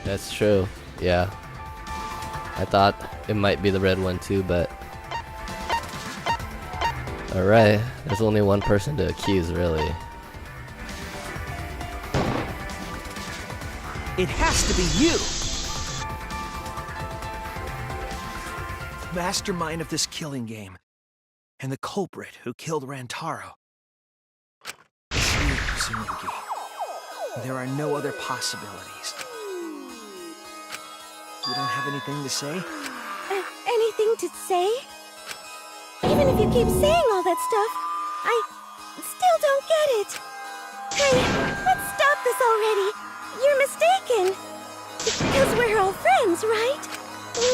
That's true. Yeah. I thought it might be the red one too, but... Alright, there's only one person to accuse, really. It has to be you! The mastermind of this killing game. And the culprit who killed Rantaro. It's you, Tsumugi. There are no other possibilities. You don't have anything to say? Anything to say? Even if you keep saying all that stuff, I still don't get it. Hey, let's stop this already. You're mistaken. Because we're all friends, right?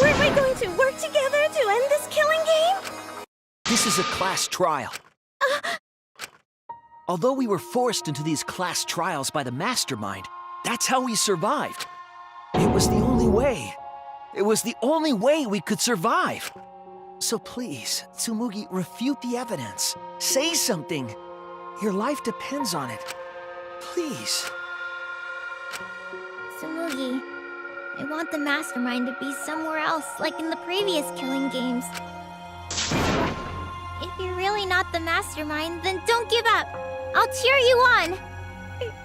Weren't we going to work together to end this killing game? This is a class trial. Although we were forced into these class trials by the mastermind, that's how we survived. It was the only way. It was the only way we could survive. So please, Tsumugi, refute the evidence. Say something. Your life depends on it. Please. Tsumugi, I want the mastermind to be somewhere else, like in the previous killing games. If you're really not the mastermind, then don't give up. I'll cheer you on.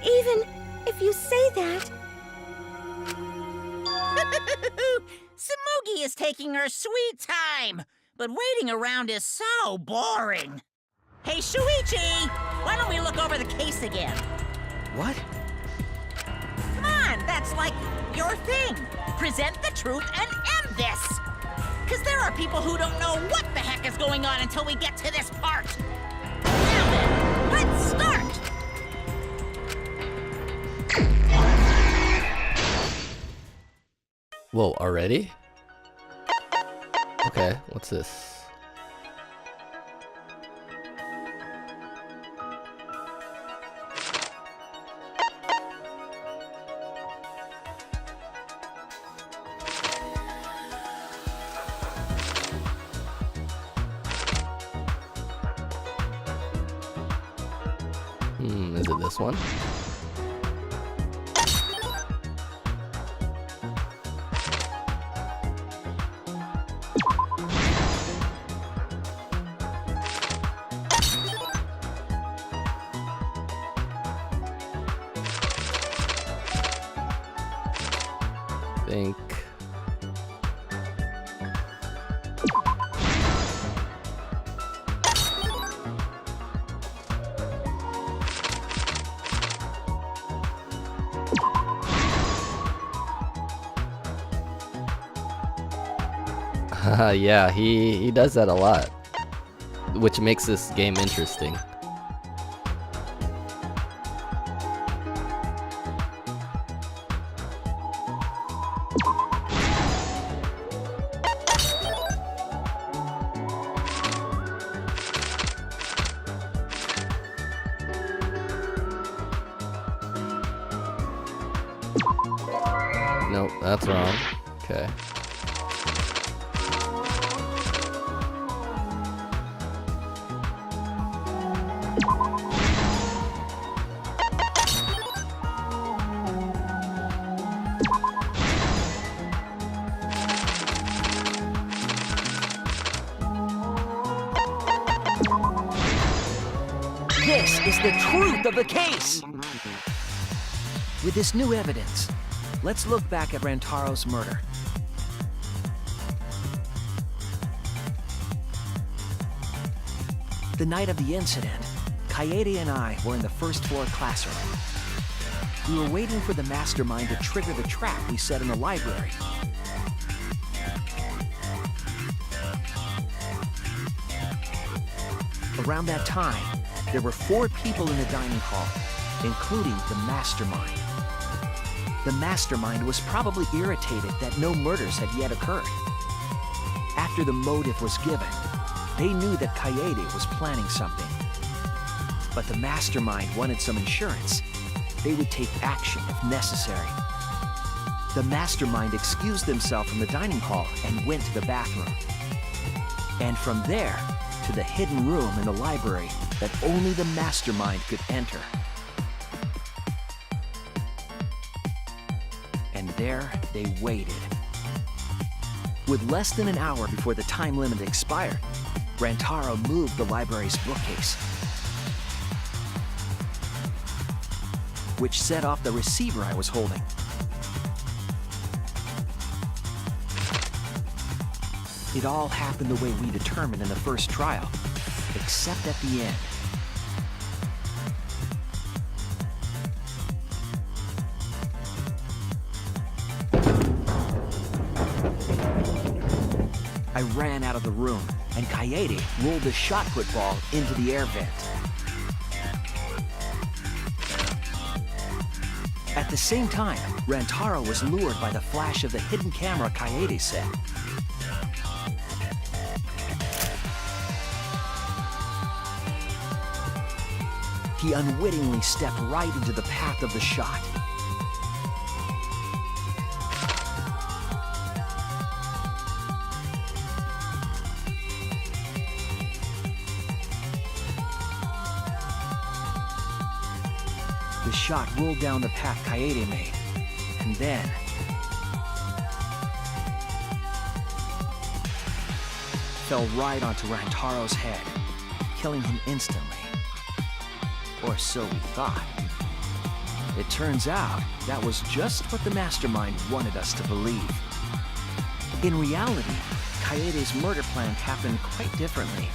Even if you say that. Tsumugi is taking her sweet time, but waiting around is so boring. Hey, Shuichi, why don't we look over the case again? What? Come on, that's like your thing. Present the truth and end this. Because there are people who don't know what the heck is going on until we get to this part. Now then, let's start. Whoa, already? Okay, what's this? Is it this one? Think. Yeah, he does that a lot, which makes this game interesting. Nope, that's wrong. Okay. This is the truth of the case! With this new evidence, let's look back at Rantaro's murder. The night of the incident, Kaede and I were in the first floor classroom. We were waiting for the mastermind to trigger the trap we set in the library. Around that time, there were 4 people in the dining hall, including the mastermind. The mastermind was probably irritated that no murders had yet occurred. After the motive was given, they knew that Kaede was planning something. But the mastermind wanted some insurance. They would take action if necessary. The mastermind excused himself from the dining hall and went to the bathroom. And from there, to the hidden room in the library that only the mastermind could enter. And there they waited. With less than an hour before the time limit expired, Rantaro moved the library's bookcase, which set off the receiver I was holding. It all happened the way we determined in the first trial, except at the end. I ran out of the room, and Kaede rolled the shot put ball into the air vent. At the same time, Rantaro was lured by the flash of the hidden camera Kaede set. He unwittingly stepped right into the path of the shot. The shot rolled down the path Kaede made, and then fell right onto Rantaro's head, killing him instantly. Or so we thought. It turns out that was just what the mastermind wanted us to believe. In reality, Kaede's murder plan happened quite differently.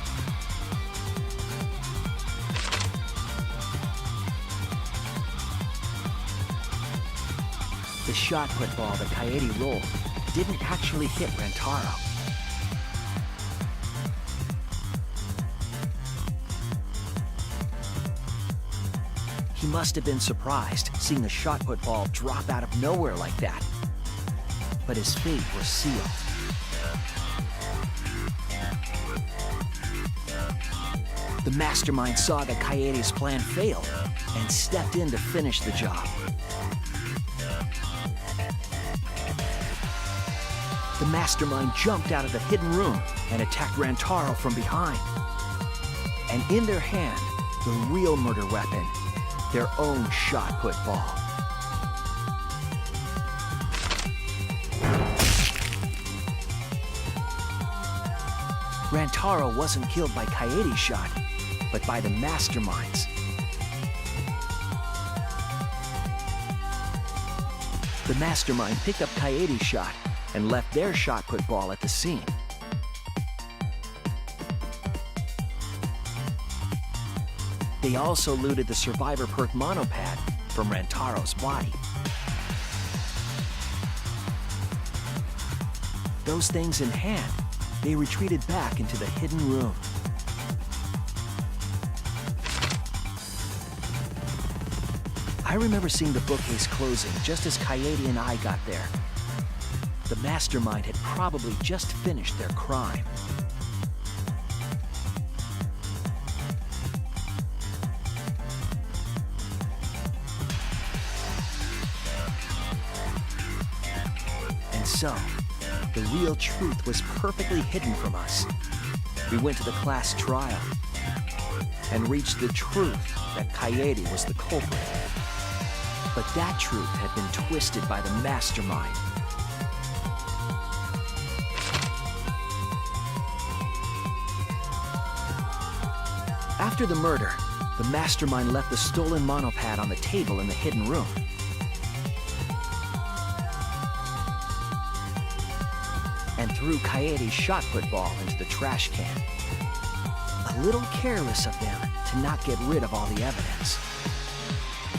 The shot put ball that Kaede rolled didn't actually hit Rantaro. He must have been surprised seeing the shot put ball drop out of nowhere like that. But his fate was sealed. The mastermind saw that Kaede's plan failed and stepped in to finish the job. The mastermind jumped out of the hidden room and attacked Rantaro from behind. And in their hand, the real murder weapon, their own shot put ball. Rantaro wasn't killed by Kaede's shot, but by the mastermind's. The mastermind picked up Kaede's shot and left their shot put ball at the scene. They also looted the survivor perk monopad from Rantaro's body. Those things in hand, they retreated back into the hidden room. I remember seeing the bookcase closing just as Kaede and I got there. The mastermind had probably just finished their crime. And so, the real truth was perfectly hidden from us. We went to the class trial and reached the truth that Kaede was the culprit. But that truth had been twisted by the mastermind. After the murder, the mastermind left the stolen monopad on the table in the hidden room. And threw Kaede's shot put ball into the trash can. A little careless of them to not get rid of all the evidence.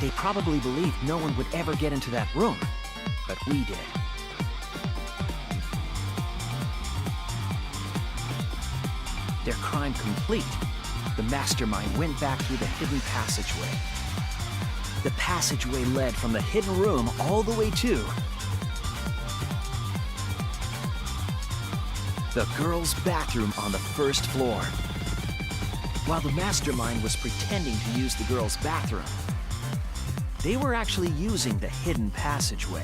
They probably believed no one would ever get into that room, but we did. Their crime complete, the mastermind went back through the hidden passageway. The passageway led from the hidden room all the way to the girls' bathroom on the first floor. While the mastermind was pretending to use the girls' bathroom, they were actually using the hidden passageway.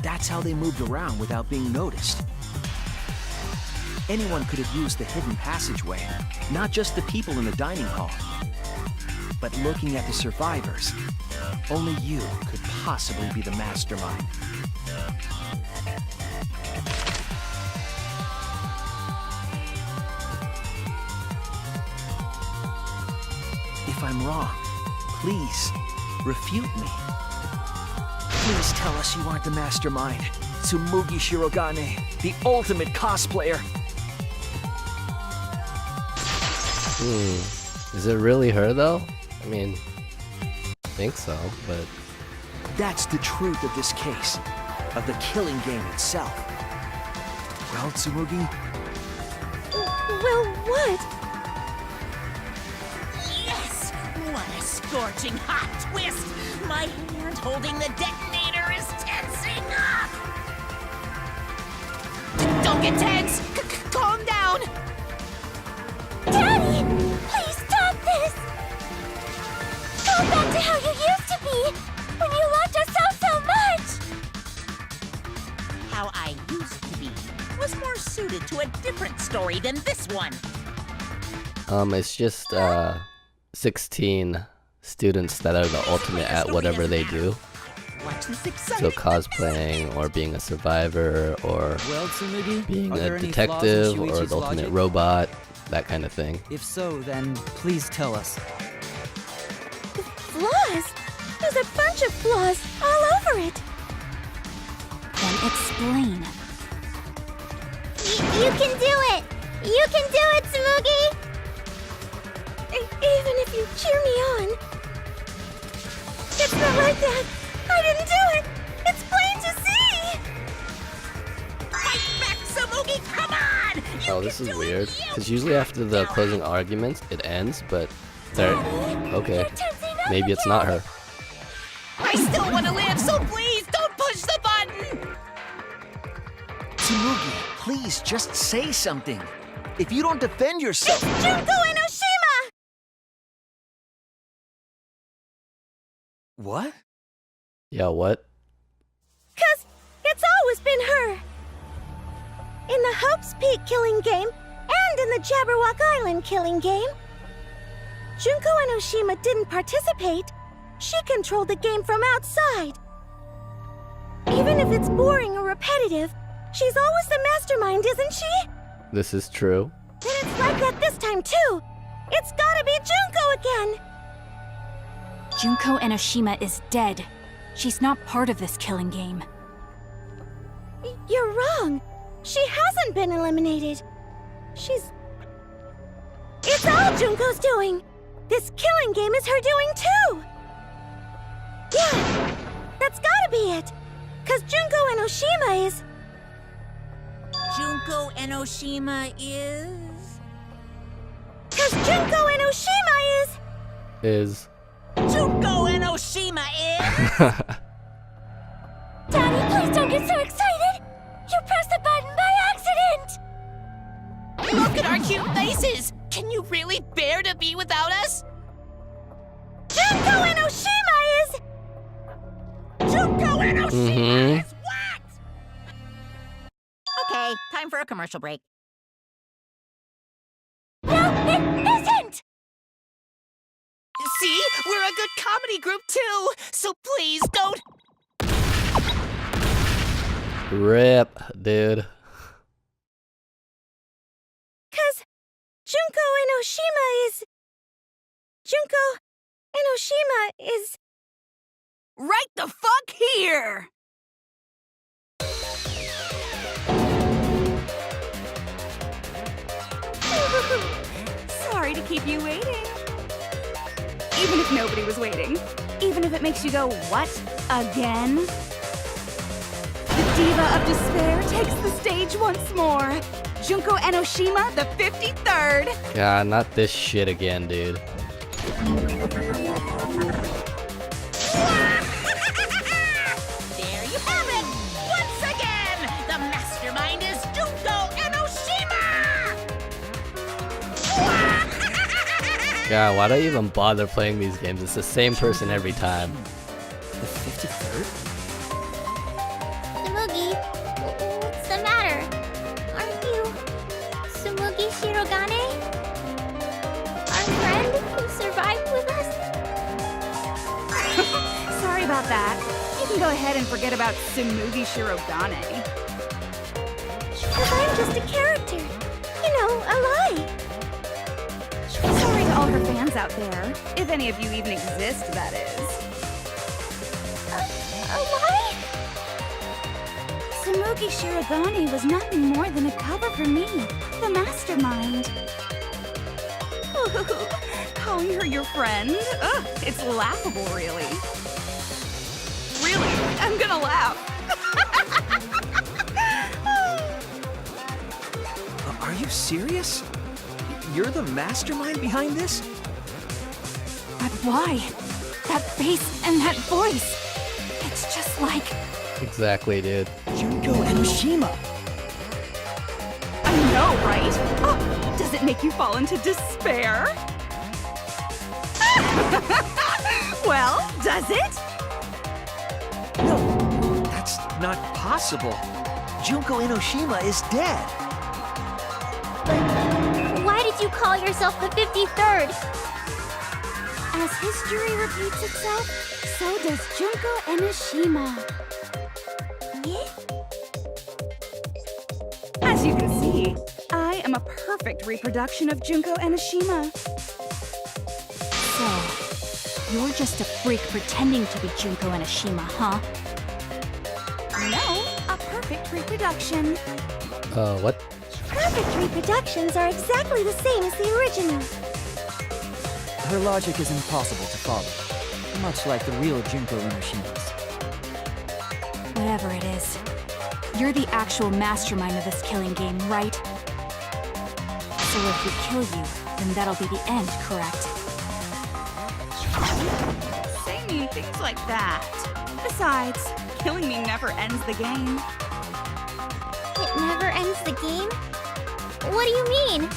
That's how they moved around without being noticed. Anyone could have used the hidden passageway, not just the people in the dining hall. But looking at the survivors, only you could possibly be the mastermind. If I'm wrong, please refute me. Please tell us you aren't the mastermind. Tsumugi Shirogane, the ultimate cosplayer. Is it really her though? I mean, I think so, but... That's the truth of this case, of the killing game itself. Well, Tsumugi, Well, what? Yes! What a scorching hot twist! My hand holding the detonator is tensing up! Don't get tense! Calm down! Daddy! Please stop this! Go back to how you used to be, when you loved us so much! How I used to be was more suited to a different story than this one. It's just, 16 students that are the ultimate at whatever they do. Watch this So exciting cosplaying, or being a survivor, or Well, Tsumugi, being are there a any flaws in detective, or Shuichi's the ultimate logic? robot, that kind of thing. If so, then please tell us. Flaws? There's a bunch of flaws all over it. Then explain. You can do it! You can do it, Tsumugi! Even if you cheer me on. It's not like that. I didn't do it. It's plain to see. Fight back, Tsumugi! Come on! You Oh, can this is do it, weird. you Because usually after the can. closing arguments, it ends, but there. Okay. You're tensing up Maybe it's not her. I still want to live, so please don't push the button! Tsumugi, please just say something. If you don't defend yourself... Junko Enoshima! What? Yeah, what? 'Cause it's always been her. In the Hope's Peak killing game, and in the Jabberwock Island killing game. Junko Enoshima didn't participate. She controlled the game from outside. Even if it's boring or repetitive, she's always the mastermind, isn't she? This is true. Then it's like that this time, too. It's gotta be Junko again. Junko Enoshima is dead. She's not part of this killing game. You're wrong. She hasn't been eliminated. It's all Junko's doing. This killing game is her doing, too. Yeah, that's gotta be it. 'Cause Junko Enoshima is... Junko Enoshima is... 'Cause Junko Enoshima is... Is. Junko Enoshima is... Daddy, please don't get so excited. You pressed the button by accident. Look at our cute faces! Can you really bear to be without us? Junko Enoshima is... Junko Enoshima Mhm. is what? Okay, time for a commercial break. No, it isn't. See? We're a good comedy group too! So please don't... Rip, dude. 'Cause Junko Enoshima is... Junko Enoshima is... Right the fuck here! Sorry to keep you waiting. Even if nobody was waiting. Even if it makes you go, what? Again? The Diva of Despair takes the stage once more. Junko Enoshima, the 53rd. Yeah, not this shit again, dude. There you have it! Once again, the mastermind is Junko Enoshima! God, why do I even bother playing these games? It's the same person every time. The 53rd? Tsumugi, what's the matter? Aren't you... Tsumugi Shirogane? Our friend who survived with us? that. You can go ahead and forget about Tsumugi Shirogane. Because I'm just a character. You know, a lie. Sorry to all her fans out there. If any of you even exist, that is. A lie? Tsumugi Shirogane was nothing more than a cover for me, the mastermind. Calling her your friend? Ugh, it's laughable, really. Really, I'm gonna laugh. Are you serious? You're the mastermind behind this? But why? That face and that voice. It's just like... Exactly, dude. Junko Enoshima! I know, right? Oh, does it make you fall into despair? Well, does it? No, that's not possible. Junko Enoshima is dead. Why did you call yourself the 53rd? As history repeats itself, so does Junko Enoshima. As you can see, I am a perfect reproduction of Junko Enoshima. So, you're just a freak pretending to be Junko Enoshima, huh? No, a perfect reproduction. What? Perfect reproductions are exactly the same as the original. Her logic is impossible to follow, much like the real Junko Enoshimas. Whatever it is, you're the actual mastermind of this killing game, right? So if we kill you, then that'll be the end, correct? Say mean things like that. Besides, killing me never ends the game. It never ends the game? What do you mean?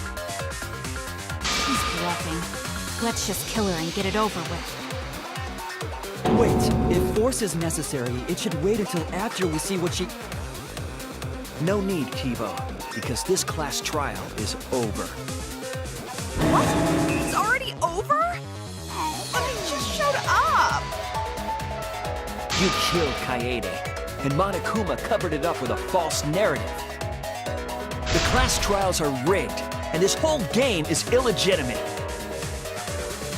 He's bluffing. Let's just kill her and get it over with. Wait, if force is necessary, it should wait until after we see what she... No need, Kibo, because this class trial is over. What? It's already over? Oh, but it just showed up. You killed Kaede, and Monokuma covered it up with a false narrative. The class trials are rigged, and this whole game is illegitimate.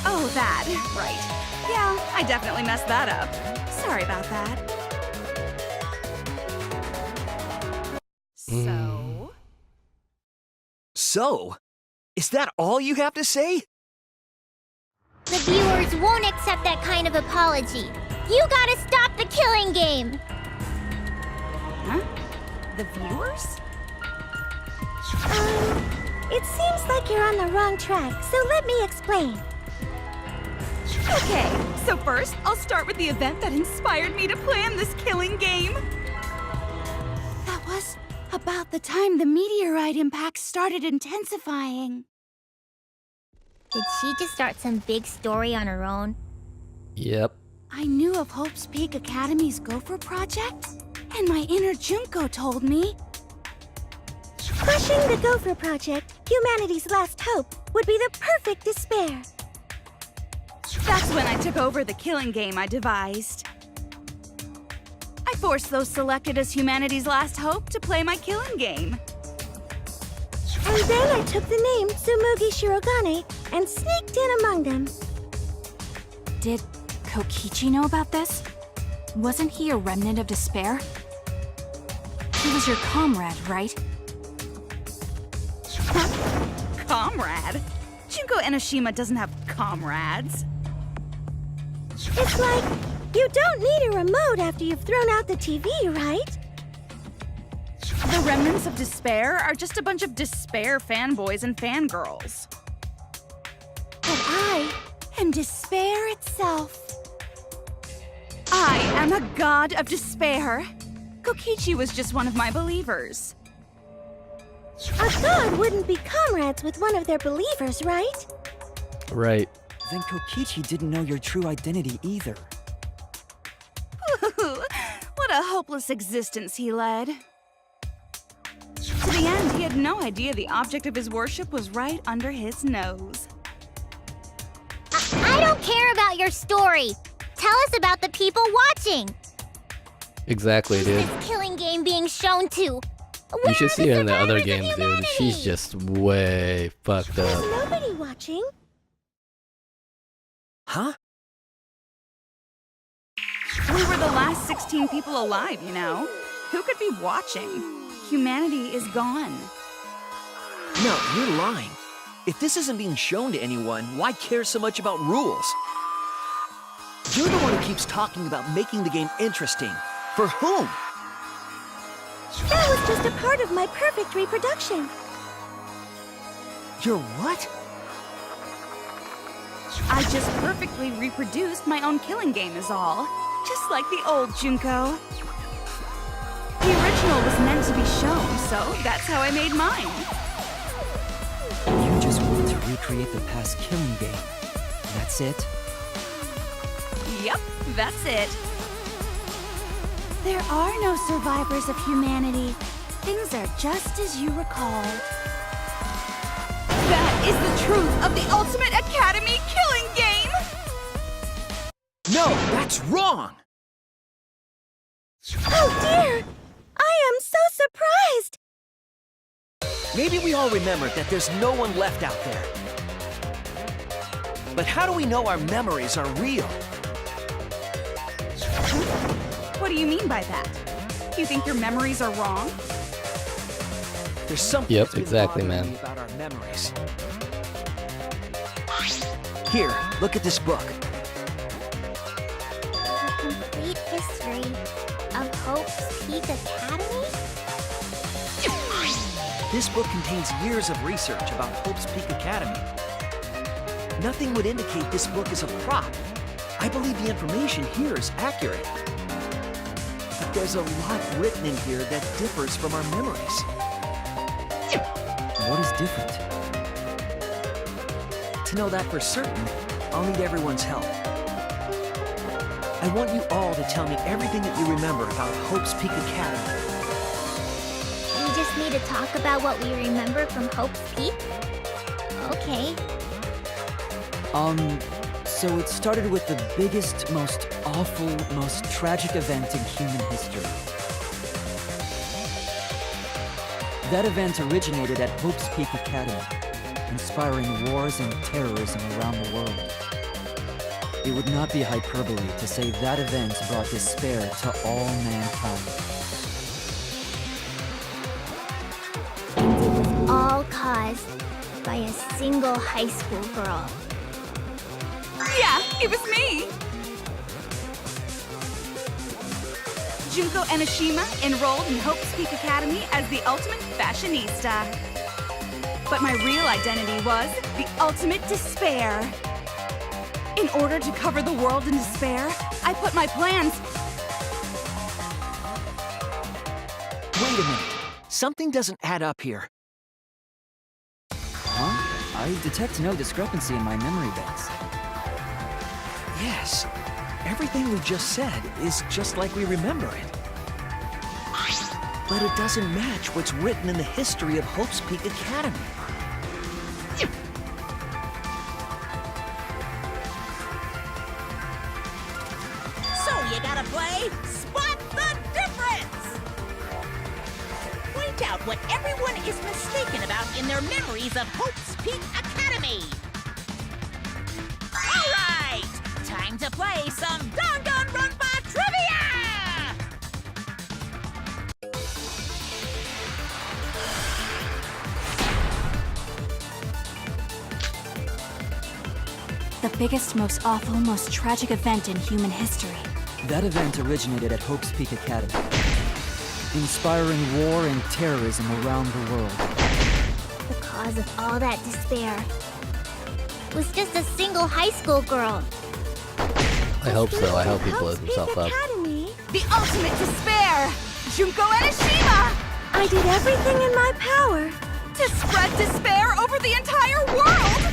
Oh, that. Right. Yeah, I definitely messed that up. Sorry about that. So? So? Is that all you have to say? The viewers won't accept that kind of apology. You gotta stop the killing game! Huh? The viewers? It seems like you're on the wrong track, so let me explain. Okay, so first, I'll start with the event that inspired me to plan this killing game. That was about the time the meteorite impact started intensifying. Did she just start some big story on her own? Yep. I knew of Hope's Peak Academy's Gopher Project, and my inner Junko told me Crushing the Gopher Project, humanity's last hope, would be the perfect despair. that's when I took over the killing game I devised. I forced those selected as humanity's last hope to play my killing game. And then I took the name Tsumugi Shirogane and sneaked in among them. Did Kokichi know about this? Wasn't he a remnant of despair? He was your comrade, right? Comrade? Junko Enoshima doesn't have comrades. It's like, you don't need a remote after you've thrown out the TV, right? The remnants of despair are just a bunch of despair fanboys and fangirls. But I am despair itself. I am a god of despair. Kokichi was just one of my believers. A god wouldn't be comrades with one of their believers, right? Right. Then Kokichi didn't know your true identity either. What a hopeless existence he led. To the end, he had no idea the object of his worship was right under his nose. I don't care about your story. Tell us about the people watching. Exactly, Who's dude. this killing game being shown to? You Where should are see the her in the other survivors of games, dude. humanity? She's just way fucked There's up. nobody watching. Huh? We were the last 16 people alive, you know? Who could be watching? Humanity is gone. No, you're lying. If this isn't being shown to anyone, why care so much about rules? You're the one who keeps talking about making the game interesting. For whom? That was just a part of my perfect reproduction. Your what? I just perfectly reproduced my own killing game is all. Just like the old Junko. The original was meant to be shown, so that's how I made mine. You just want to recreate the past killing game. That's it? Yep, that's it. There are no survivors of humanity. Things are just as you recall. That is the truth of the Ultimate Academy killing game! No, that's wrong! Oh dear! I am so surprised! Maybe we all remember that there's no one left out there. But how do we know our memories are real? What do you mean by that? You think your memories are wrong? There's something Yep, that's been exactly, bothering man. me about our memories. Here, look at this book. The complete history of Hope's Peak Academy? This book contains years of research about Hope's Peak Academy. Nothing would indicate this book is a prop. I believe the information here is accurate. But there's a lot written in here that differs from our memories. What is different? To know that for certain, I'll need everyone's help. I want you all to tell me everything that you remember about Hope's Peak Academy. We just need to talk about what we remember from Hope's Peak? Okay. So it started with the biggest, most awful, most tragic event in human history. That event originated at Hope's Peak Academy, inspiring wars and terrorism around the world. It would not be hyperbole to say that event brought despair to all mankind. And it was all caused by a single high school girl. Yeah, it was me! Junko Enoshima enrolled in Hope's Peak Academy as the ultimate fashionista. But my real identity was the ultimate despair. In order to cover the world in despair, I put my plans... Wait a minute. Something doesn't add up here. Huh? I detect no discrepancy in my memory banks. Yes. Everything we just said is just like we remember it. But it doesn't match what's written in the history of Hope's Peak Academy. So you gotta play Spot the Difference! Point out what everyone is mistaken about in their memories of Hope's Peak Academy. All right, time to play some Danganronpa trivia! The biggest, most awful, most tragic event in human history. That event originated at Hope's Peak Academy, inspiring war and terrorism around the world. The cause of all that despair was just a single high school girl. I hope so. I hope he blows Hope's Peak himself up. Academy? The ultimate despair! Junko Enoshima! I did everything in my power. To spread despair over the entire world!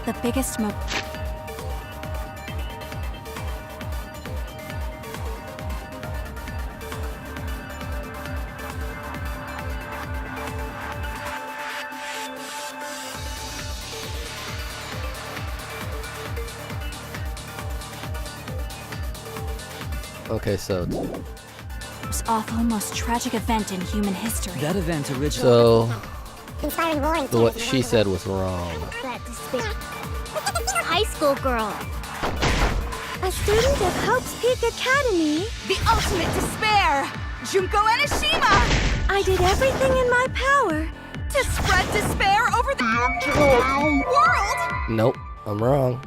The biggest, Okay, so Most awful, most tragic event in human history. That event originated. so Inspiring roaring what she said was wrong. High school girl. A student of Hope's Peak Academy. The ultimate despair! Junko Enoshima! I did everything in my power. To spread despair over the world! Nope, I'm wrong.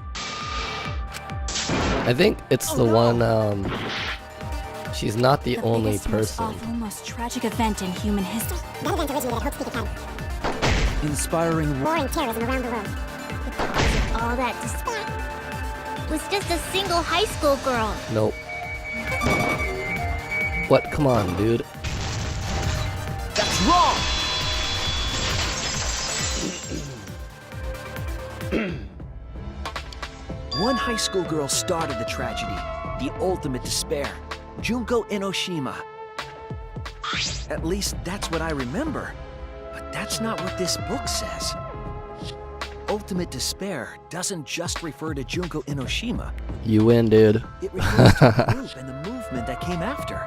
I think it's the one, she's not the only biggest, most person. awful, most tragic event in human history. That event originated at Hope's Peak Academy. Inspiring Roaring terrorism around the world. All that despair was just a single high school girl. Nope. What? Come on, dude. That's wrong! One high school girl started the tragedy, the ultimate despair, Junko Enoshima. At least that's what I remember. But that's not what this book says. Ultimate despair doesn't just refer to Junko Enoshima. You win, dude. It refers to the group and the movement that came after.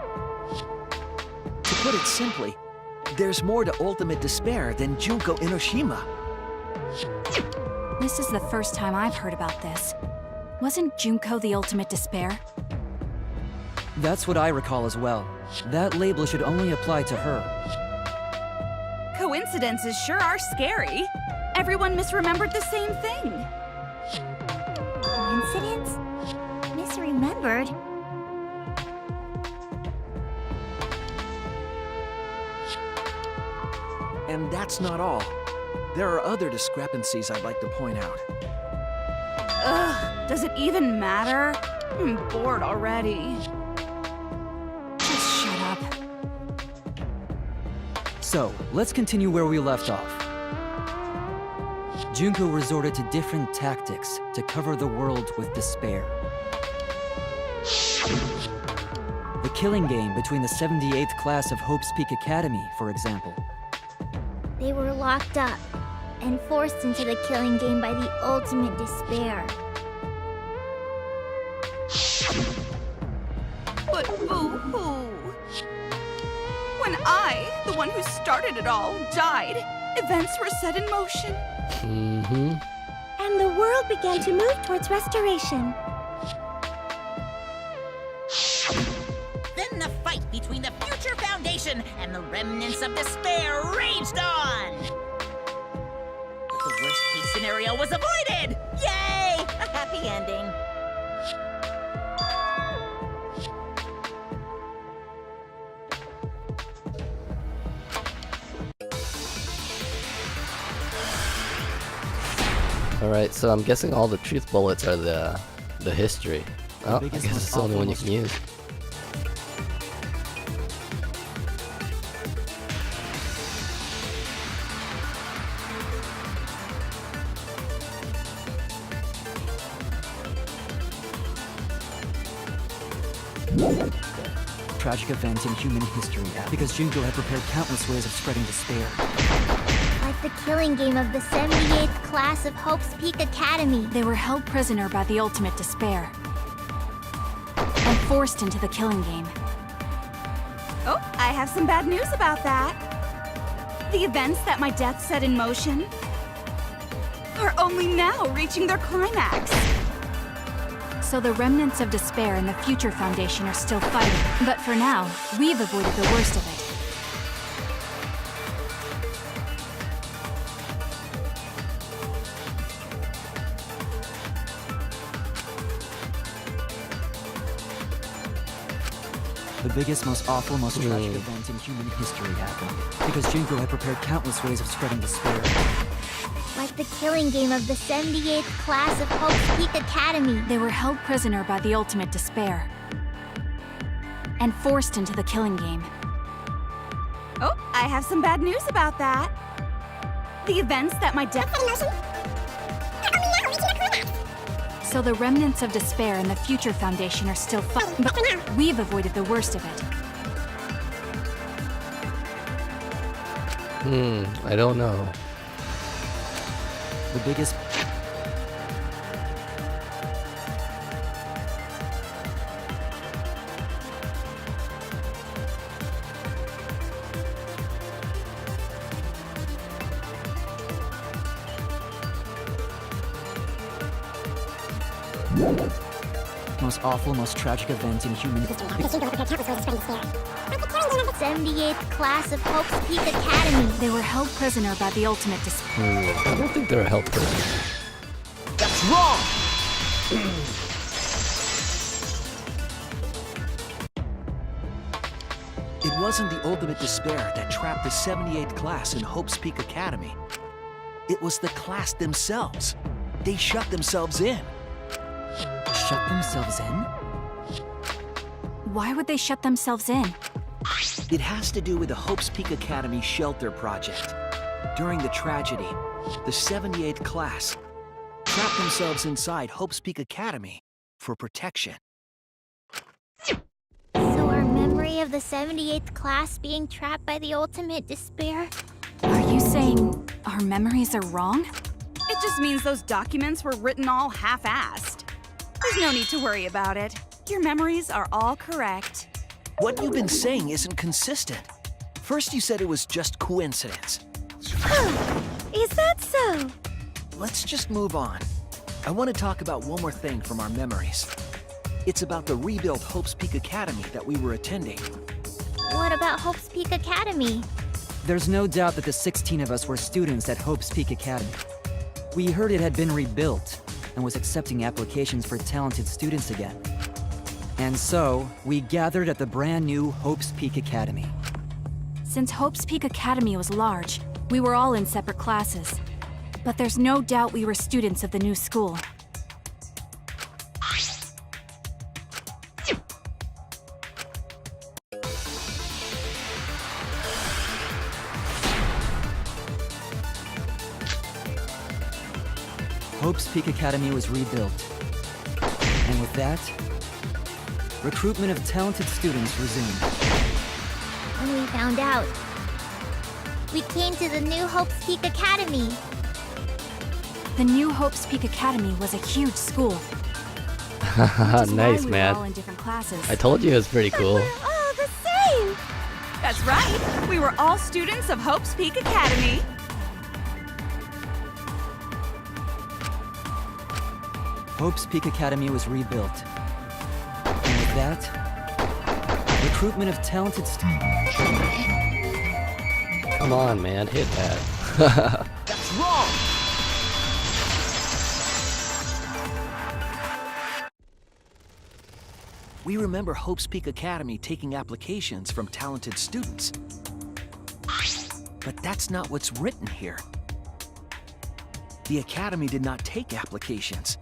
To put it simply, there's more to ultimate despair than Junko Enoshima. This is the first time I've heard about this. Wasn't Junko the ultimate despair? That's what I recall as well. That label should only apply to her. Coincidences sure are scary. Everyone misremembered the same thing. Coincidence? Misremembered? And that's not all. There are other discrepancies I'd like to point out. Ugh, does it even matter? I'm bored already. Just shut up. So, let's continue where we left off. Junko resorted to different tactics to cover the world with despair. The killing game between the 78th class of Hope's Peak Academy, for example. They were locked up and forced into the killing game by the ultimate despair. But boo-hoo. When I, the one who started it all, died, events were set in motion. Mm-hmm. And the world began to move towards restoration. Then the fight between the Future Foundation and the remnants of despair raged on. But the worst-case scenario was avoided! Yay! A happy ending. Alright, so I'm guessing all the truth bullets are the history. Oh, I biggest, guess most it's the only one you awful, can use. Tragic event in human history, because Junko had prepared countless ways of spreading despair. Like the killing game of the 78th class of Hope's Peak Academy. They were held prisoner by the ultimate despair and forced into the killing game. Oh, I have some bad news about that. The events that my death set in motion are only now reaching their climax. So the remnants of despair and the Future Foundation are still fighting. But for now, we've avoided the worst of it. The biggest, most awful, most tragic event in human history happened, because Junko had prepared countless ways of spreading despair. Like the killing game of the 78th class of Hope's Peak Academy. They were held prisoner by the ultimate despair and forced into the killing game. Oh, I have some bad news about that. The events that my death... So the remnants of despair and the Future Foundation are still fighting. But we've avoided the worst of it. I don't know. The biggest... Most awful, most tragic event in human history. 78th class of Hope's Peak Academy. They were held prisoner by the ultimate despair. I don't think they're a help person. That's wrong! It wasn't the ultimate despair that trapped the 78th class in Hope's Peak Academy. It was the class themselves. They shut themselves in. Shut themselves in? Why would they shut themselves in? It has to do with the Hope's Peak Academy shelter project. During the tragedy, the 78th class trapped themselves inside Hope's Peak Academy for protection. So our memory of the 78th class being trapped by the ultimate despair? Are you saying our memories are wrong? It just means those documents were written all half-assed. There's no need to worry about it. Your memories are all correct. What you've been saying isn't consistent. First you said it was just coincidence. Is that so? Let's just move on. I want to talk about one more thing from our memories. It's about the rebuilt Hope's Peak Academy that we were attending. What about Hope's Peak Academy? There's no doubt that the 16 of us were students at Hope's Peak Academy. We heard it had been rebuilt and was accepting applications for talented students again. And so, we gathered at the brand new Hope's Peak Academy. Since Hope's Peak Academy was large, we were all in separate classes. But there's no doubt we were students of the new school. Hope's Peak Academy was rebuilt. And with that, recruitment of talented students resumed. When we found out, we came to the new Hope's Peak Academy. The new Hope's Peak Academy was a huge school. Which is why Nice, we man. were all in different classes. I told you it was pretty cool. We're all the same! That's right. We were all students of Hope's Peak Academy. Hope's Peak Academy was rebuilt. And with that, recruitment of talented students. Come on, man, hit that. That's wrong! We remember Hope's Peak Academy taking applications from talented students. But that's not what's written here. The Academy did not take applications.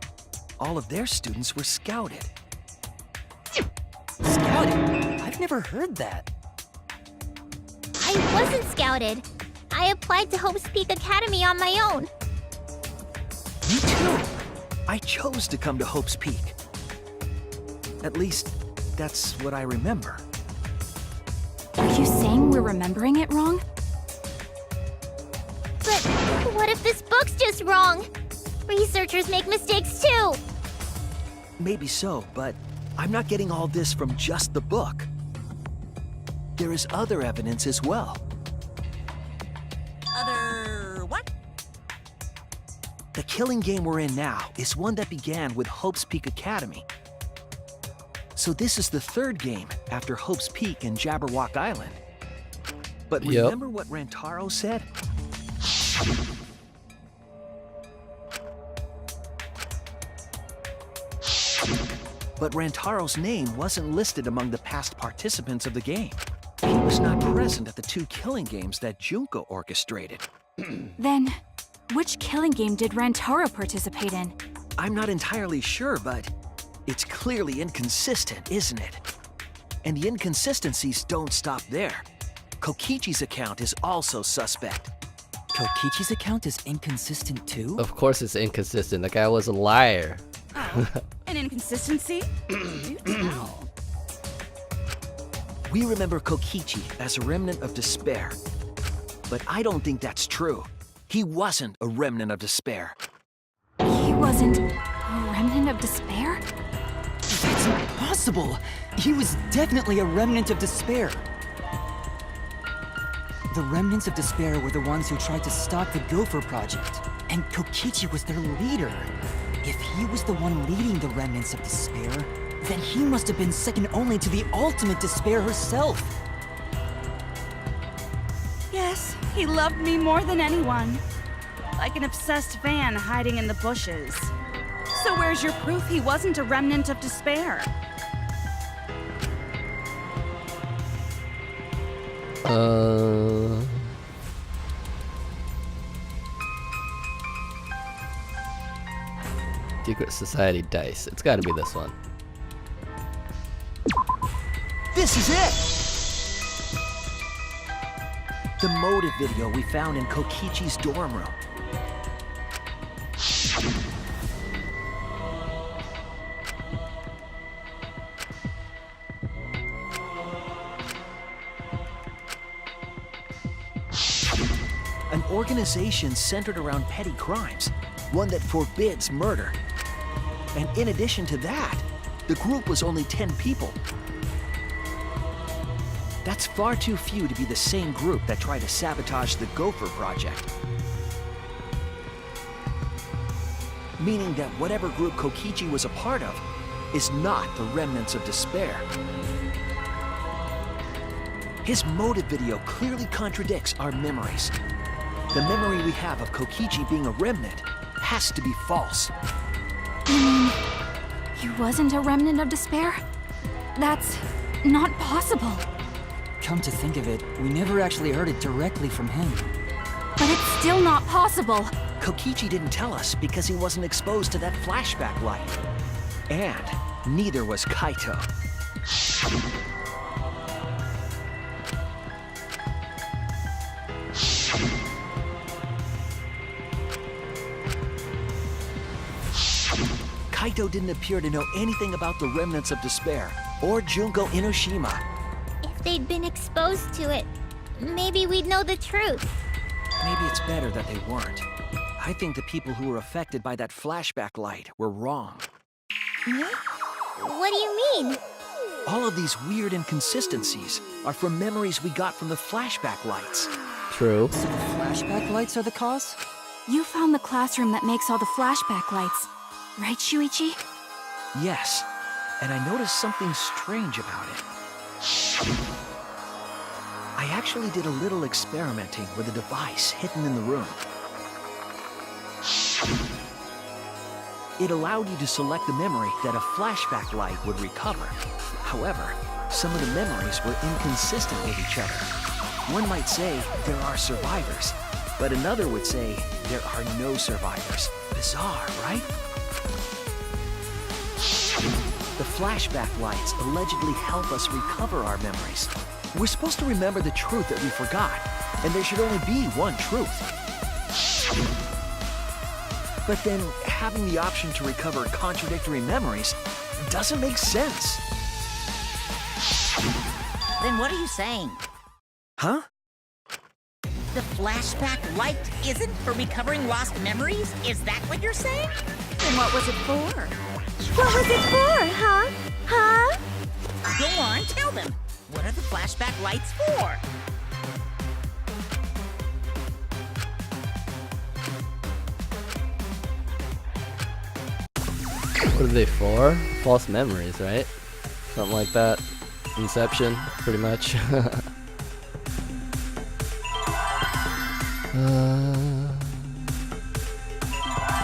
All of their students were scouted. Scouted? I've never heard that. I wasn't scouted. I applied to Hope's Peak Academy on my own. Me too. I chose to come to Hope's Peak. At least, that's what I remember. Are you saying we're remembering it wrong? But what if this book's just wrong? Researchers make mistakes too! Maybe so, but I'm not getting all this from just the book. There is other evidence as well. Other what? The killing game we're in now is one that began with Hope's Peak Academy. So this is the third game after Hope's Peak and Jabberwock Island. But Yep. remember what Rantaro said? But Rantaro's name wasn't listed among the past participants of the game. He was not present at the two killing games that Junko orchestrated. Then, which killing game did Rantaro participate in? I'm not entirely sure, but it's clearly inconsistent, isn't it? And the inconsistencies don't stop there. Kokichi's account is also suspect. Kokichi's account is inconsistent too? Of course it's inconsistent. The guy was a liar. Oh, an inconsistency? Do tell. We remember Kokichi as a remnant of despair. But I don't think that's true. He wasn't a remnant of despair. He wasn't a remnant of despair? That's impossible! He was definitely a remnant of despair. The remnants of despair were the ones who tried to stop the Gopher Project, and Kokichi was their leader. If he was the one leading the remnants of despair, then he must have been second only to the ultimate despair herself. Yes, he loved me more than anyone. Like an obsessed fan hiding in the bushes. So where's your proof he wasn't a remnant of despair? Secret Society dice. It's gotta be this one. This is it! The motive video we found in Kokichi's dorm room. An organization centered around petty crimes, one that forbids murder. And in addition to that, the group was only 10 people. That's far too few to be the same group that tried to sabotage the Gopher Project. Meaning that whatever group Kokichi was a part of is not the remnants of despair. His motive video clearly contradicts our memories. The memory we have of Kokichi being a remnant has to be false. You mean he wasn't a remnant of despair? That's not possible. Come to think of it, we never actually heard it directly from him. But it's still not possible. Kokichi didn't tell us because he wasn't exposed to that flashback light. And neither was Kaito. Kaito didn't appear to know anything about the remnants of despair or Junko Inoshima. If they'd been exposed to it, maybe we'd know the truth. Maybe it's better that they weren't. I think the people who were affected by that flashback light were wrong. What do you mean? All of these weird inconsistencies are from memories we got from the flashback lights. True. So the flashback lights are the cause? You found the classroom that makes all the flashback lights, right, Shuichi? Yes, and I noticed something strange about it. I actually did a little experimenting with a device hidden in the room. It allowed you to select the memory that a flashback light would recover. However, some of the memories were inconsistent with each other. One might say there are survivors, but another would say there are no survivors. Bizarre, right? The flashback lights allegedly help us recover our memories. We're supposed to remember the truth that we forgot, and there should only be one truth. But then, having the option to recover contradictory memories doesn't make sense. Then what are you saying? Huh? The flashback light isn't for recovering lost memories? Is that what you're saying? Then what was it for? What was it for, huh? Huh? Go on, tell them. What are the flashback lights for? What are they for? False memories, right? Something like that. Inception, pretty much.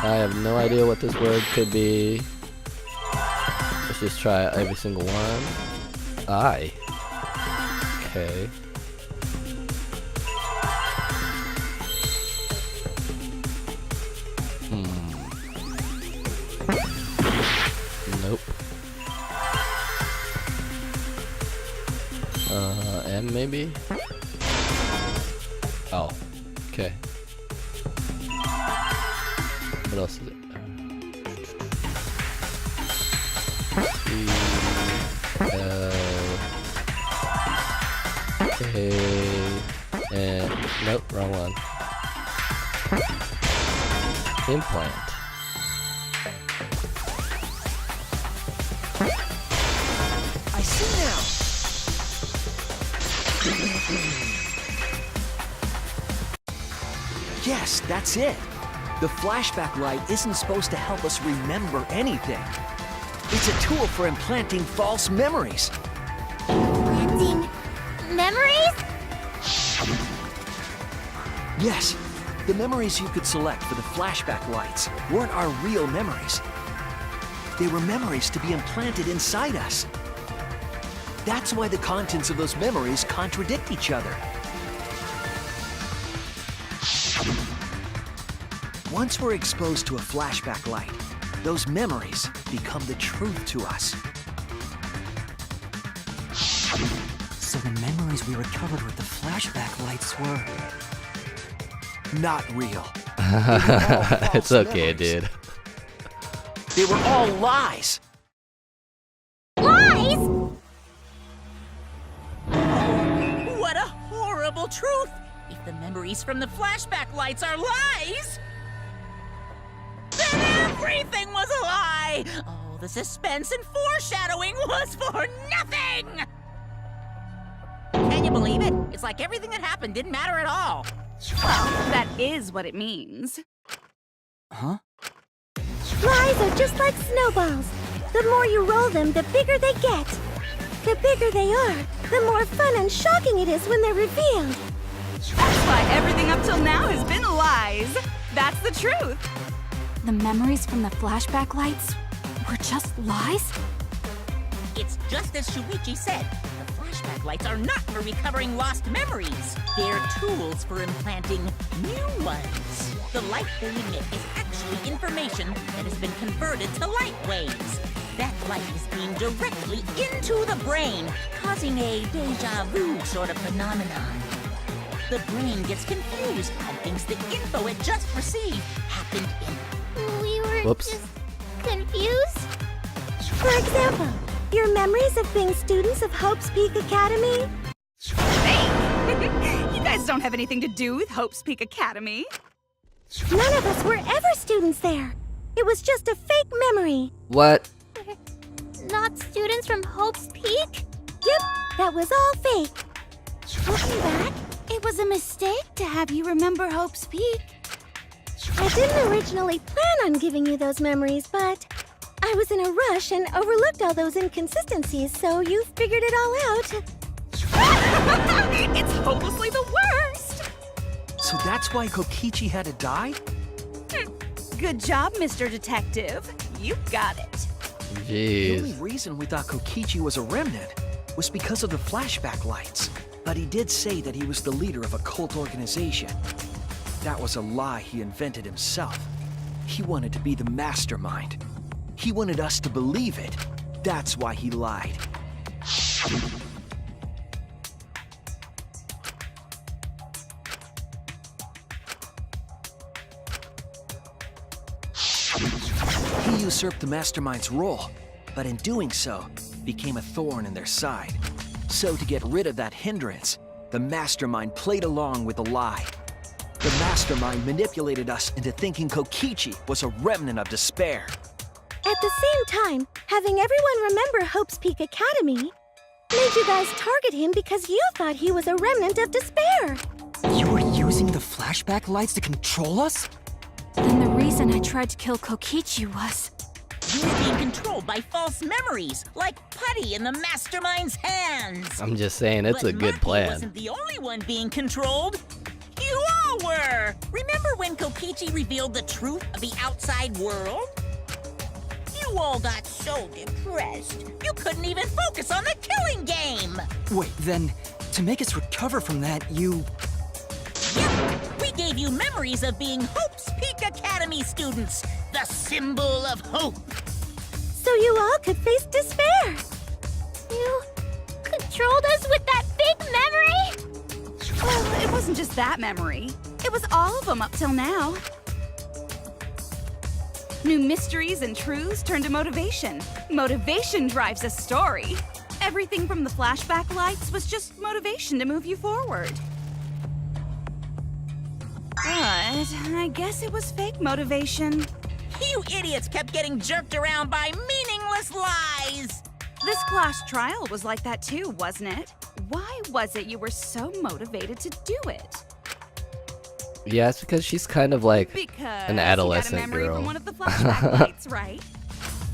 I have no idea what this word could be. Let's just try every single one. I. Okay. Nope. M maybe? Oh. Okay. What else is it? E, L, A, and nope, wrong one. Implant. I see now. Yes, that's it. The flashback light isn't supposed to help us remember anything. It's a tool for implanting false memories. Planting memories? Yes, the memories you could select for the flashback lights weren't our real memories. They were memories to be implanted inside us. That's why the contents of those memories contradict each other. Once we're exposed to a flashback light, those memories become the truth to us. So the memories we recovered with the flashback lights were... Not real. It's okay, dude. They were all lies. Lies? What a horrible truth! If the memories from the flashback lights are lies, then everything was a lie! Oh, the suspense and foreshadowing was for nothing! Can you believe it? It's like everything that happened didn't matter at all. Well, that is what it means. Huh? Lies are just like snowballs. The more you roll them, the bigger they get. The bigger they are, the more fun and shocking it is when they're revealed. That's why everything up till now has been lies. That's the truth. The memories from the flashback lights were just lies? It's just as Shuichi said. The flashback lights are not for recovering lost memories. They're tools for implanting new ones. The light they emit is actually information that has been converted to light waves. That light is beamed directly into the brain, causing a deja vu sort of phenomenon. The brain gets confused and thinks the info it just received happened in... We were Whoops. just confused. For example, your memories of being students of Hope's Peak Academy? Hey! You guys don't have anything to do with Hope's Peak Academy. None of us were ever students there. It was just a fake memory. What? Not students from Hope's Peak? Yep, that was all fake. Looking back, It was a mistake to have you remember Hope's Peak. I didn't originally plan on giving you those memories, but I was in a rush and overlooked all those inconsistencies, so you figured it all out. It's hopelessly the worst. So that's why Kokichi had to die? Good job, Mr. Detective. You got it. The only Jeez. reason we thought Kokichi was a remnant was because of the flashback lights. But he did say that he was the leader of a cult organization. That was a lie he invented himself. He wanted to be the mastermind. He wanted us to believe it. That's why he lied. He usurped the mastermind's role, but in doing so, became a thorn in their side. So to get rid of that hindrance, the mastermind played along with the lie. The mastermind manipulated us into thinking Kokichi was a remnant of despair. At the same time, having everyone remember Hope's Peak Academy made you guys target him because you thought he was a remnant of despair. You were using the flashback lights to control us? Then the reason I tried to kill Kokichi was... You were being controlled by false memories, like putty in the mastermind's hands. I'm just saying, it's But a good Maki plan. wasn't the only one being controlled. You all were. Remember when Kokichi revealed the truth of the outside world? You all got so depressed, you couldn't even focus on the killing game. Wait, then, to make us recover from that, you... Yep, we gave you memories of being Hope's Peak Academy students, the symbol of hope. So you all could face despair. You controlled us with that big memory? Well, it wasn't just that memory. It was all of them up till now. New mysteries and truths turn to motivation. Motivation drives a story. Everything from the flashback lights was just motivation to move you forward. But I guess it was fake motivation. You idiots kept getting jerked around by meaningless lies. This class trial was like that too, wasn't it? Why was it you were so motivated to do it? Yeah, it's because she's kind of like Because an adolescent you got a memory girl. from one of the flashback lights, right?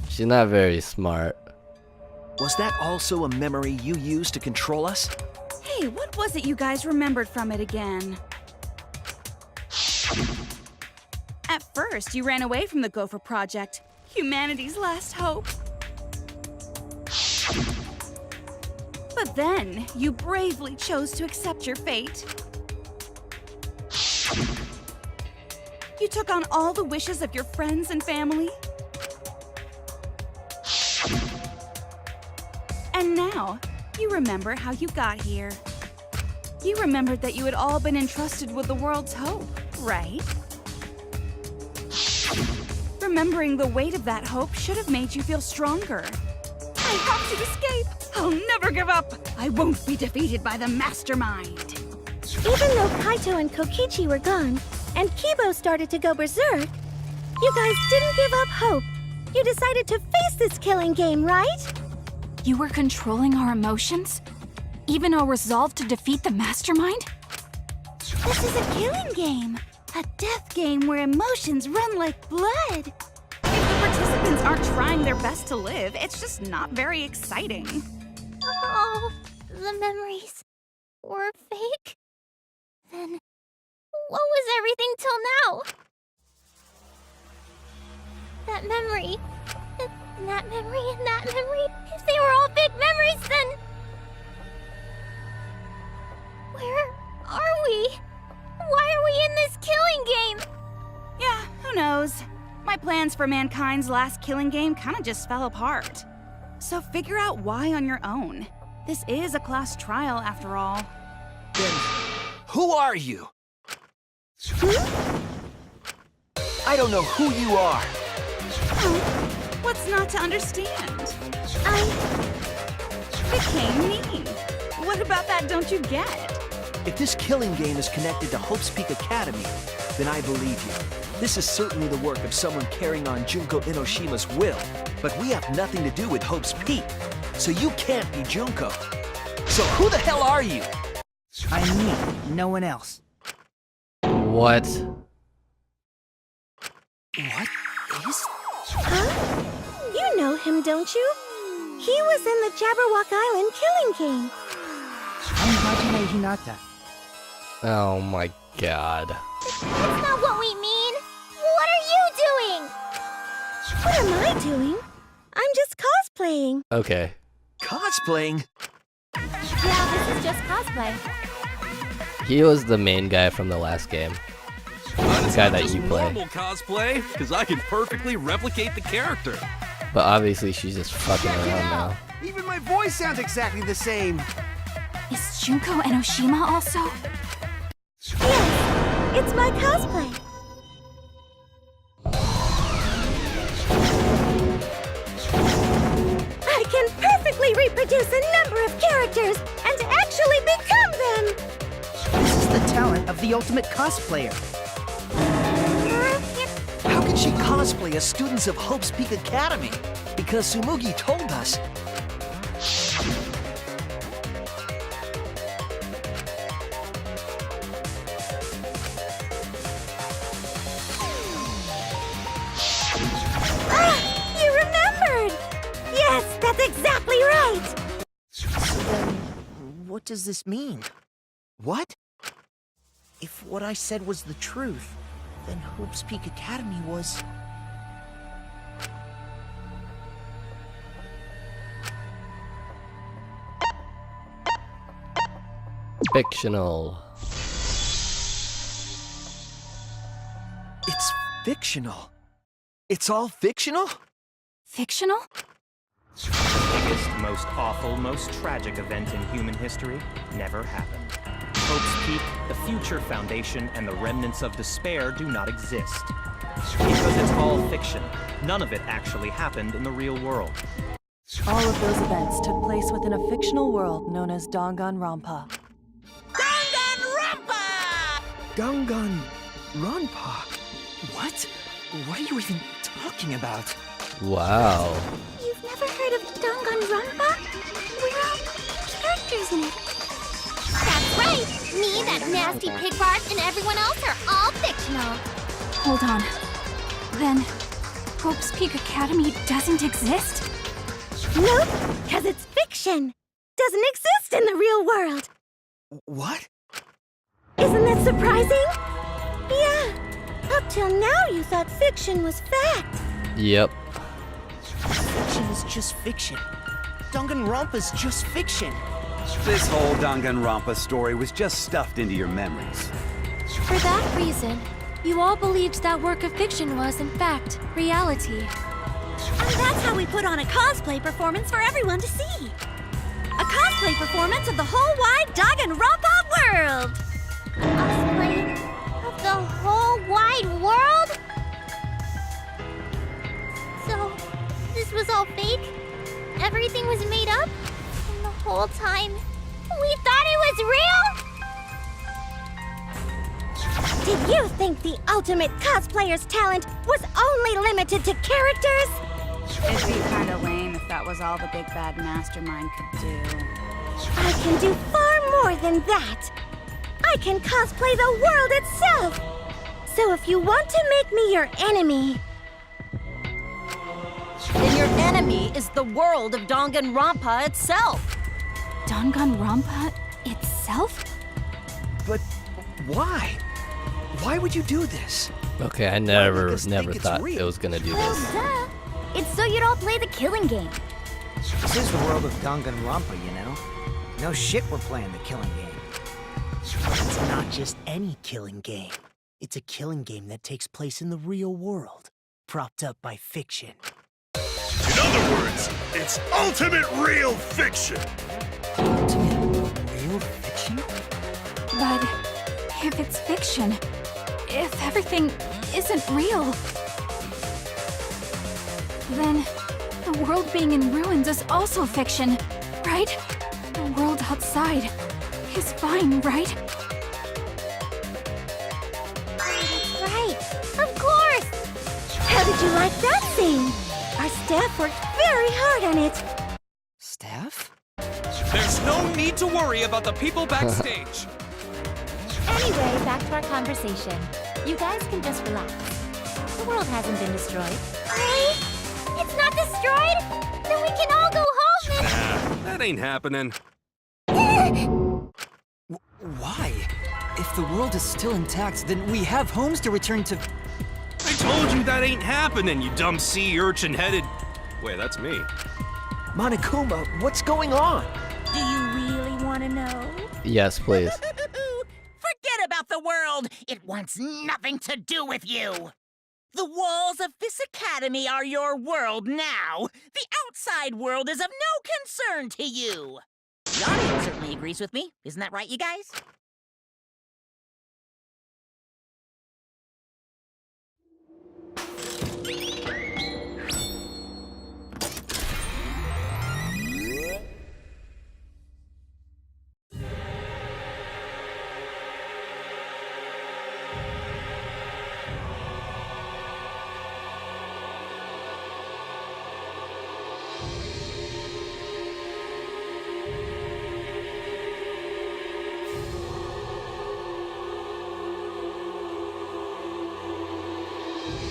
She's not very smart. Was that also a memory you used to control us? Hey, what was it you guys remembered from it again? At first, you ran away from the Gopher Project, humanity's last hope. But then, you bravely chose to accept your fate. You took on all the wishes of your friends and family. And now, you remember how you got here. You remembered that you had all been entrusted with the world's hope, right? Remembering the weight of that hope should have made you feel stronger. I have to escape! I'll never give up! I won't be defeated by the mastermind! Even though Kaito and Kokichi were gone, and Kibo started to go berserk, you guys didn't give up hope. You decided to face this killing game, right? You were controlling our emotions? Even our resolve to defeat the mastermind? This is a killing game. A death game where emotions run like blood. If the participants aren't trying their best to live, it's just not very exciting. Oh, the memories were fake? Then what was everything till now? That memory, and that memory, and that memory, if they were all fake memories, then... Where are we? Why are we in this killing game? Yeah, who knows? My plans for mankind's last killing game kinda just fell apart. So figure out why on your own. This is a class trial after all. Then, who are you? I don't know who you are. What's not to understand? I... Became me. What about that don't you get? If this killing game is connected to Hope's Peak Academy, then I believe you. This is certainly the work of someone carrying on Junko Enoshima's will, but we have nothing to do with Hope's Peak, so you can't be Junko. So who the hell are you? I'm me, no one else. What? What is... Huh? You know him, don't you? He was in the Jabberwock Island killing game. I'm Hajime Hinata. Oh my god. That's not what we mean. What are you doing? What am I doing? I'm just cosplaying. Okay. Cosplaying? Yeah, this is just cosplay. He was the main guy from the last game. The guy that you play. Normal cosplay, because I can perfectly replicate the character. But obviously she's just fucking around now. Even my voice sounds exactly the same. Is Junko Enoshima also? Yes, it's my cosplay. I can perfectly reproduce a number of characters and actually become them. This is the talent of the ultimate cosplayer. How can she cosplay as students of Hope's Peak Academy? Because Sumugi told us. Ah, you remembered! Yes, that's exactly right! So then, what does this mean? What? If what I said was the truth, then Hope's Peak Academy was... Fictional. It's fictional. It's all fictional? Fictional? The biggest, most awful, most tragic event in human history never happened. Hope's Peak, the future foundation, and the remnants of despair do not exist. Because it's all fiction. None of it actually happened in the real world. All of those events took place within a fictional world known as Danganronpa. Danganronpa! Danganronpa? What? What are you even talking about? Wow. You've never heard of Danganronpa? We're all characters in it. That's right! Me, that That nasty pig Bart and everyone else are all fictional. Hold on. Then, Hope's Peak Academy doesn't exist? Nope, because it's fiction. Doesn't exist in the real world. What? Isn't that surprising? Yeah. Up till now, you thought fiction was fact. Yep. Fiction is just fiction. Danganronpa's just fiction. This whole Danganronpa story was just stuffed into your memories. For that reason, you all believed that work of fiction was, in fact, reality. And that's how we put on a cosplay performance for everyone to see. A cosplay performance of the whole wide Danganronpa world! Cosplay of the whole wide world? So, this was all fake? Everything was made up? And the whole time, we thought it was real? Did you think the ultimate cosplayer's talent was only limited to characters? It'd be kinda lame if that was all the big bad mastermind could do. I can do far more than that. I can cosplay the world itself. So if you want to make me your enemy, Then your enemy is the world of Danganronpa itself. Danganronpa itself? But why? Why would you do this? Okay, I make never us think it's thought real? it was gonna do well, this. duh. It's so you'd all play the killing game. This is the world of Danganronpa, you know? No shit we're playing the killing game. But it's not just any killing game. It's a killing game that takes place in the real world, propped up by fiction. In other words, it's ultimate real fiction. Real fiction? But if it's fiction, if everything isn't real, then the world being in ruins is also fiction, right? The world outside is fine, right? That's right. Of course. How did you like that scene? Our staff worked very hard on it. Staff? There's no need to worry about the people backstage. Anyway, back to our conversation. You guys can just relax. The world hasn't been destroyed. Really? It's not destroyed? Then we can all go home and... Nah, that ain't happening. Why? If the world is still intact, then we have homes to return to. I told you that ain't happening, you dumb sea urchin-headed... Wait, that's me. Monokuma, what's going on? Do you really want to know? Yes, please. Forget about the world. It wants nothing to do with you. The walls of this academy are your world now. The outside world is of no concern to you. The audience certainly agrees with me. Isn't that right, you guys?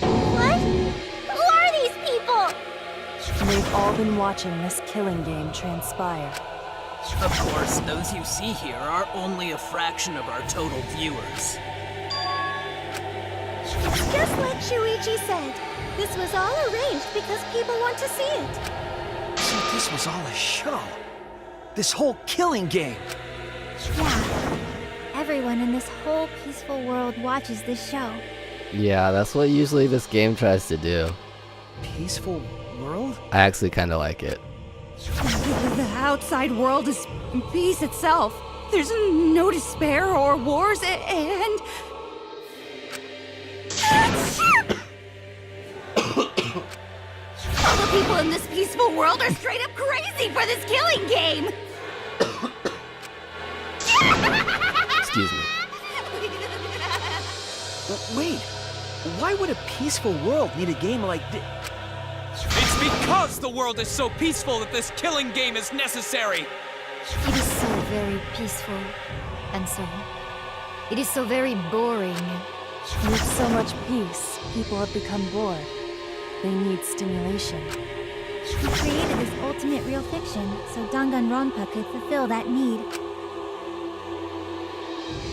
What? Who are these people? They've all been watching this killing game transpire. Of course, those you see here are only a fraction of our total viewers. It's just like Shuichi said. This was all arranged because people want to see it. So this was all a show. This whole killing game. Yeah. Everyone in this whole peaceful world watches this show. Yeah, that's what usually this game tries to do. Peaceful world? I actually kind of like it. The outside world is peace itself. There's no despair or wars, and... All the people in this peaceful world are straight up crazy for this killing game! Excuse me. Wait, why would a peaceful world need a game like this? It's because the world is so peaceful that this killing game is necessary. It is so very peaceful, and so It is so very boring. With so much peace, people have become bored. They need stimulation. We created this ultimate real fiction so Danganronpa could fulfill that need.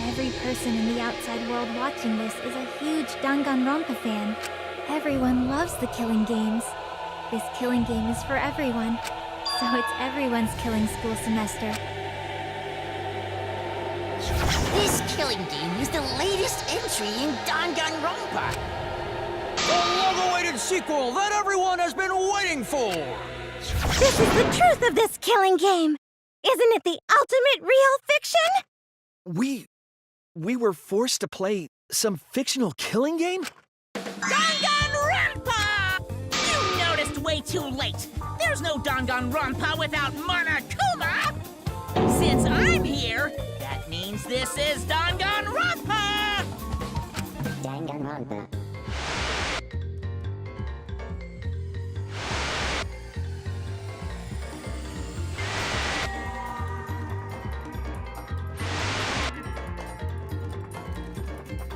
Every person in the outside world watching this is a huge Danganronpa fan. Everyone loves the killing games. This killing game is for everyone, so it's everyone's killing school semester. This killing game is the latest entry in Danganronpa. The long-awaited sequel that everyone has been waiting for! This is the truth of this killing game! Isn't it the ultimate real fiction? We were forced to play some fictional killing game? Danganronpa! You noticed way too late. There's no Danganronpa without Monokuma! Since I'm here, that means this is Danganronpa! Danganronpa.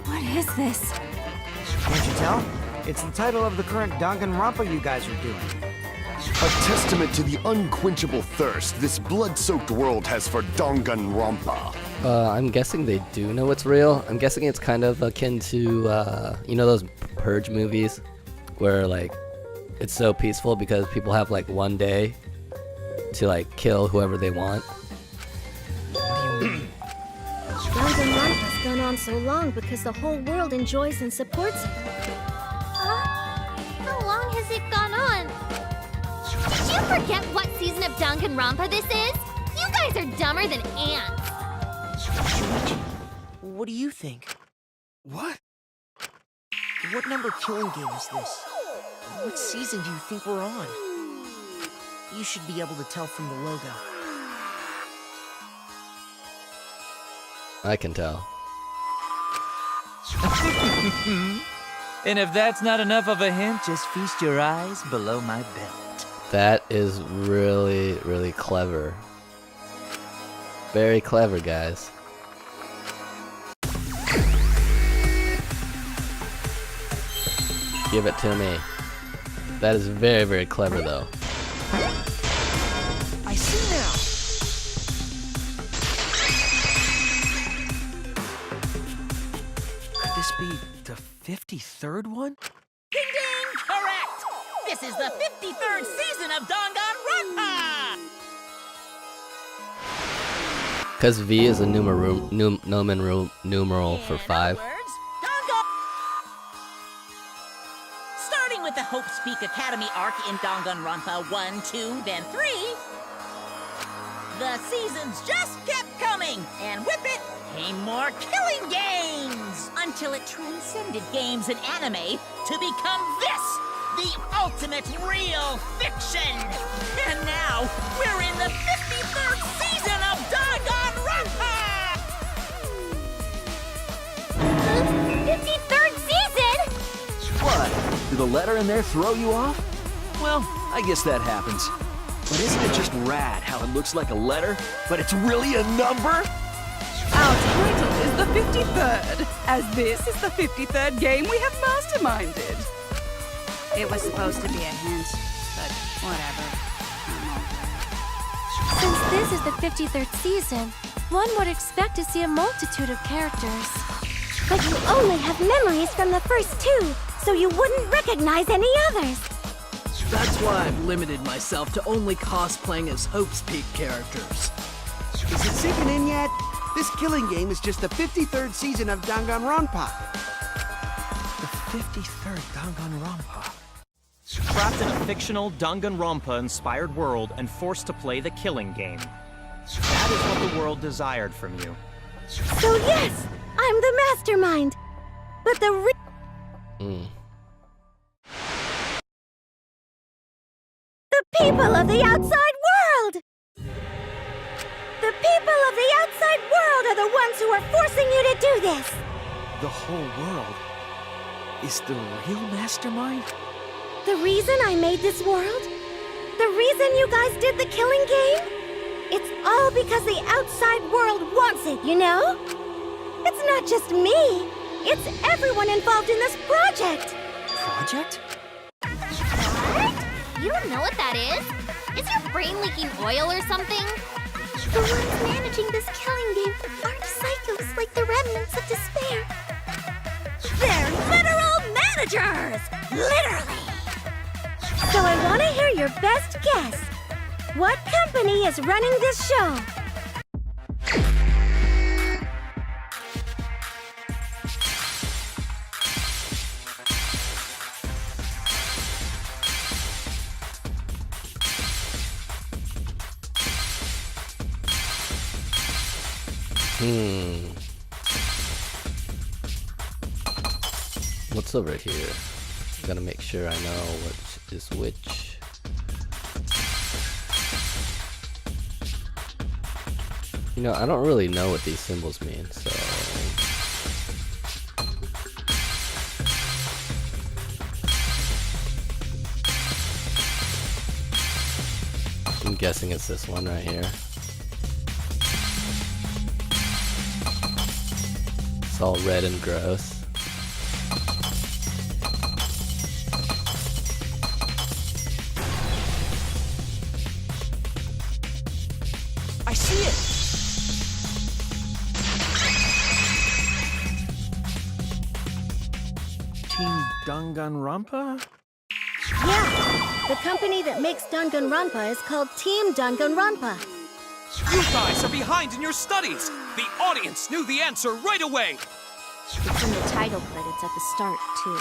What is this? Can't you tell? It's the title of the current Danganronpa you guys are doing. A testament to the unquenchable thirst this blood-soaked world has for Danganronpa. I'm guessing they do know it's real. I'm guessing it's kind of akin to, you know those Purge movies? Where, like, it's so peaceful because people have, like, one day to, like, kill whoever they want. Danganronpa's gone on so long because the whole world enjoys and supports it. How long has it gone on? Did you forget what season of Danganronpa this is? You guys are dumber than ants. Shuichi, what do you think? What? What number killing game is this? What season do you think we're on? You should be able to tell from the logo. I can tell. And if that's not enough of a hint, just feast your eyes below my belt. That is really, really clever. Very clever, guys. Give it to me. That is very, very clever, though. I see now. Could this be the 53rd one? Ding ding! Correct! This is the 53rd season of Danganronpa! Because V is a numeral for 5. Starting with the Hope's Peak Academy arc in Danganronpa 1, 2, then 3, the seasons just kept coming, and with it came more killing games, until it transcended games and anime to become this, the ultimate real fiction. And now, we're in the 53rd season of Danganronpa! 53rd season? What? Did the letter in there throw you off? Well, I guess that happens. But isn't it just rad how it looks like a letter, but it's really a number? Our title is the 53rd, as this is the 53rd game we have masterminded. It was supposed to be a hint, but whatever. Since this is the 53rd season, one would expect to see a multitude of characters. But you only have memories from the first 2, so you wouldn't recognize any others. That's why I've limited myself to only cosplaying as Hope's Peak characters. Is it sinking in yet? This killing game is just the 53rd season of Danganronpa. The 53rd Danganronpa. Trapped in a fictional Danganronpa-inspired world and forced to play the killing game. That is what the world desired from you. So yes, I'm the mastermind. But the The people of the outside world! The people of the outside world are the ones who are forcing you to do this! The whole world is the real mastermind? The reason I made this world? The reason you guys did the killing game? It's all because the outside world wants it, you know? It's not just me. It's everyone involved in this project. Project? What? You don't know what that is? Is your brain leaking oil or something? The ones managing this killing game aren't psychos like the remnants of despair. They're literal managers! Literally! So I want to hear your best guess. What company is running this show? What's over here? Gotta make sure I know which is which. You know, I don't really know what these symbols mean, so... I'm guessing it's this one right here. It's all red and gross. I see it! Team Danganronpa? Yeah, the company that makes Danganronpa is called Team Danganronpa. You guys are behind in your studies! The audience knew the answer right away! It's in the title credits at the start, too.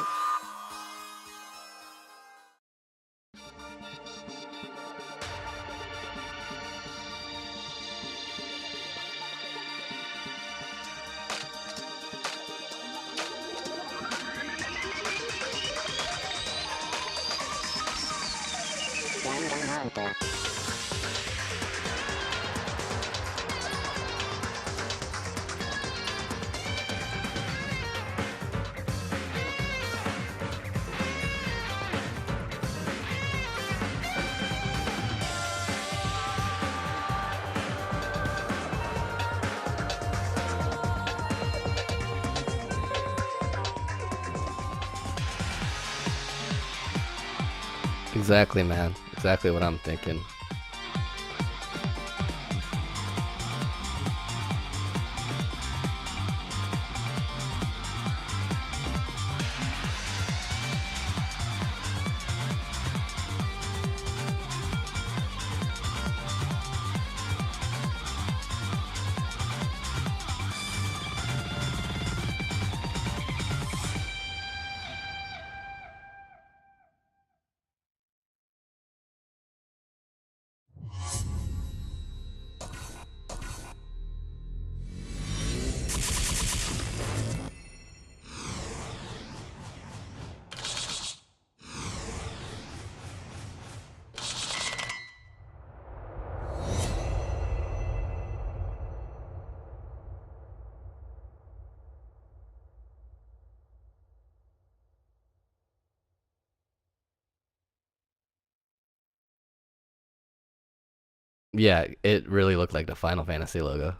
Exactly, man. Exactly what I'm thinking. Yeah, it really looked like the Final Fantasy logo.